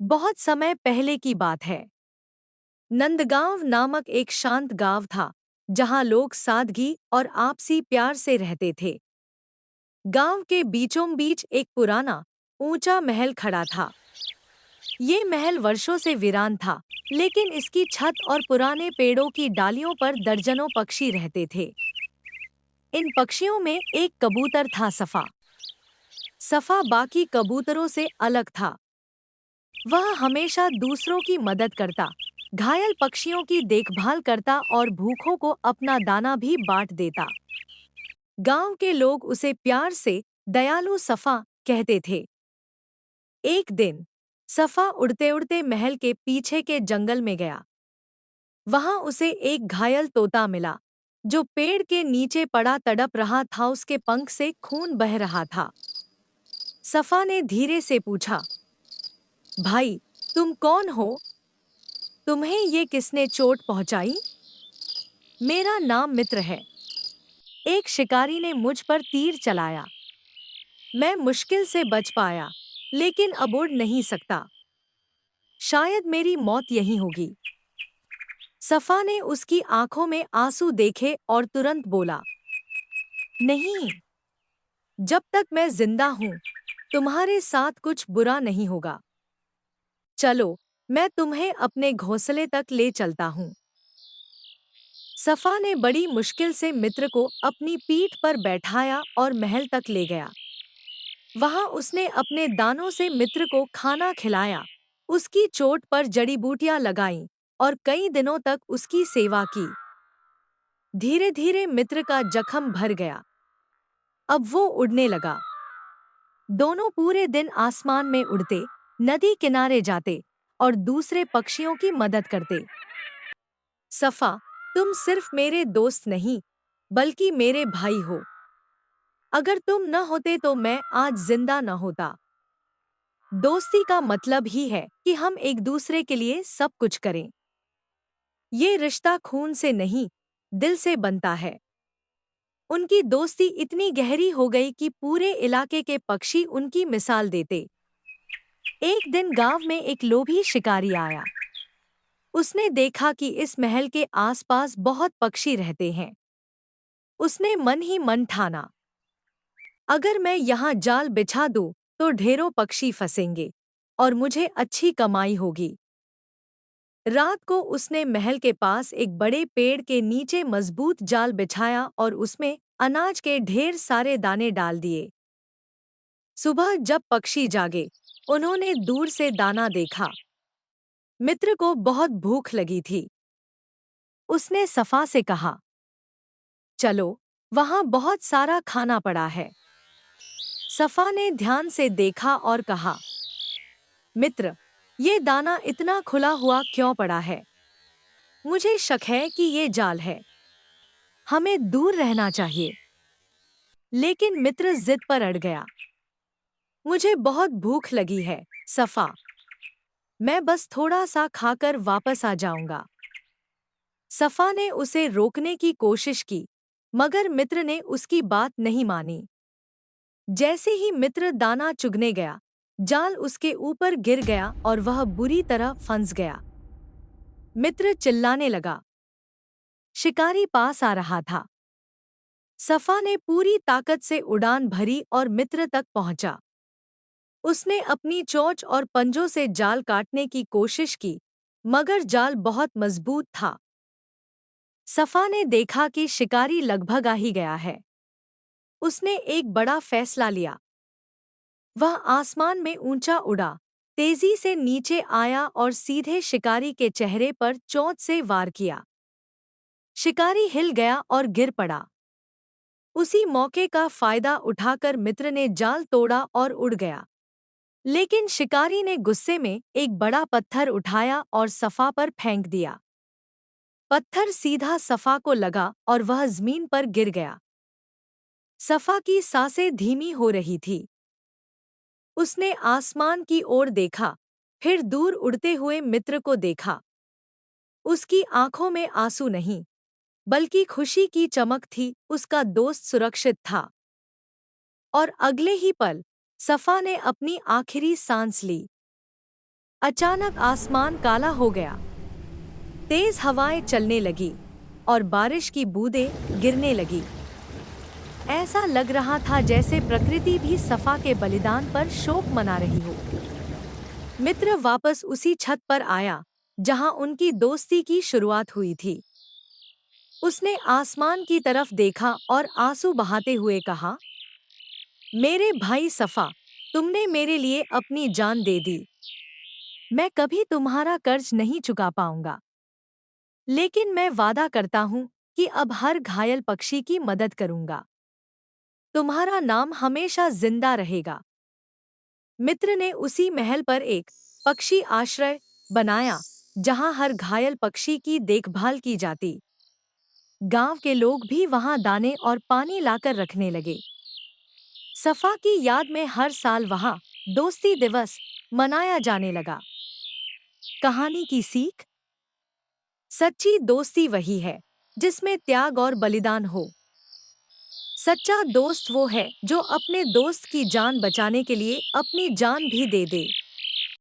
बहुत समय पहले की बात है। नंदगांव नामक एक शांत गांव था, जहां लोग सादगी और आपसी प्यार से रहते थे। गांव के बीचों बीच एक पुराना, ऊंचा महल खड़ा था। ये महल वर्षों से वीरान था, लेकिन इसकी छत और पुराने पेड़ों की डालियों पर दर्जनों पक्षी रहते थे। इन पक्षियों में एक कबूतर था, सफा। सफा बाकी कबूतरों से अलग था। वह हमेशा दूसरों की मदद करता, घायल पक्षियों की देखभाल करता और भूखों को अपना दाना भी बांट देता। गांव के लोग उसे प्यार से दयालु सफा कहते थे। एक दिन सफा उड़ते उड़ते महल के पीछे के जंगल में गया। वहां उसे एक घायल तोता मिला, जो पेड़ के नीचे पड़ा तड़प रहा था। उसके पंख से खून बह रहा था। सफा ने धीरे से पूछा, भाई, तुम कौन हो? तुम्हें ये किसने चोट पहुंचाई? मेरा नाम मित्र है। एक शिकारी ने मुझ पर तीर चलाया। मैं मुश्किल से बच पाया, लेकिन अब उड़ नहीं सकता। शायद मेरी मौत यहीं होगी। सफा ने उसकी आंखों में आंसू देखे और तुरंत बोला, नहीं, जब तक मैं जिंदा हूं, तुम्हारे साथ कुछ बुरा नहीं होगा। चलो, मैं तुम्हें अपने घोंसले तक ले चलता हूं। सफा ने बड़ी मुश्किल से मित्र को अपनी पीठ पर बैठाया और महल तक ले गया। वहां उसने अपने दानों से मित्र को खाना खिलाया, उसकी चोट पर जड़ी बूटियां लगाईं और कई दिनों तक उसकी सेवा की। धीरे धीरे मित्र का जख्म भर गया। अब वो उड़ने लगा। दोनों पूरे दिन आसमान में उड़ते, नदी किनारे जाते और दूसरे पक्षियों की मदद करते। सफा, तुम सिर्फ मेरे दोस्त नहीं, बल्कि मेरे भाई हो। अगर तुम न होते तो मैं आज जिंदा न होता। दोस्ती का मतलब ही है कि हम एक दूसरे के लिए सब कुछ करें। ये रिश्ता खून से नहीं, दिल से बनता है। उनकी दोस्ती इतनी गहरी हो गई कि पूरे इलाके के पक्षी उनकी मिसाल देते। एक दिन गांव में एक लोभी शिकारी आया। उसने देखा कि इस महल के आसपास बहुत पक्षी रहते हैं। उसने मन ही मन ठाना, अगर मैं यहाँ जाल बिछा दूं, तो ढेरों पक्षी फंसेंगे और मुझे अच्छी कमाई होगी। रात को उसने महल के पास एक बड़े पेड़ के नीचे मजबूत जाल बिछाया और उसमें अनाज के ढेर सारे दाने डाल दिए। सुबह जब पक्षी जागे, उन्होंने दूर से दाना देखा। मित्र को बहुत भूख लगी थी। उसने सफा से कहा, चलो, वहां बहुत सारा खाना पड़ा है। सफा ने ध्यान से देखा और कहा, मित्र, ये दाना इतना खुला हुआ क्यों पड़ा है? मुझे शक है कि ये जाल है। हमें दूर रहना चाहिए। लेकिन मित्र जिद पर अड़ गया। मुझे बहुत भूख लगी है, सफा। मैं बस थोड़ा सा खाकर वापस आ जाऊंगा। सफा ने उसे रोकने की कोशिश की, मगर मित्र ने उसकी बात नहीं मानी। जैसे ही मित्र दाना चुगने गया, जाल उसके ऊपर गिर गया और वह बुरी तरह फंस गया। मित्र चिल्लाने लगा। शिकारी पास आ रहा था। सफा ने पूरी ताकत से उड़ान भरी और मित्र तक पहुंचा। उसने अपनी चोंच और पंजों से जाल काटने की कोशिश की, मगर जाल बहुत मजबूत था। सफा ने देखा कि शिकारी लगभग आ ही गया है। उसने एक बड़ा फैसला लिया। वह आसमान में ऊंचा उड़ा, तेजी से नीचे आया और सीधे शिकारी के चेहरे पर चोंच से वार किया। शिकारी हिल गया और गिर पड़ा। उसी मौके का फायदा उठाकर मित्र ने जाल तोड़ा और उड़ गया। लेकिन शिकारी ने गुस्से में एक बड़ा पत्थर उठाया और सफा पर फेंक दिया। पत्थर सीधा सफा को लगा और वह जमीन पर गिर गया। सफा की सांसें धीमी हो रही थी। उसने आसमान की ओर देखा, फिर दूर उड़ते हुए मित्र को देखा। उसकी आंखों में आंसू नहीं, बल्कि खुशी की चमक थी। उसका दोस्त सुरक्षित था। और अगले ही पल सफा ने अपनी आखिरी सांस ली। अचानक आसमान काला हो गया। तेज हवाएं चलने लगी और बारिश की बूंदें गिरने लगी। ऐसा लग रहा था जैसे प्रकृति भी सफा के बलिदान पर शोक मना रही हो। मित्र वापस उसी छत पर आया जहां उनकी दोस्ती की शुरुआत हुई थी। उसने आसमान की तरफ देखा और आंसू बहाते हुए कहा, मेरे भाई सफा, तुमने मेरे लिए अपनी जान दे दी। मैं कभी तुम्हारा कर्ज नहीं चुका पाऊंगा, लेकिन मैं वादा करता हूँ कि अब हर घायल पक्षी की मदद करूंगा। तुम्हारा नाम हमेशा जिंदा रहेगा। मित्र ने उसी महल पर एक पक्षी आश्रय बनाया जहां हर घायल पक्षी की देखभाल की जाती। गांव के लोग भी वहां दाने और पानी लाकर रखने लगे। सफा की याद में हर साल वहां दोस्ती दिवस मनाया जाने लगा। कहानी की सीख। सच्ची दोस्ती वही है जिसमें त्याग और बलिदान हो। सच्चा दोस्त वो है जो अपने दोस्त की जान बचाने के लिए अपनी जान भी दे दे।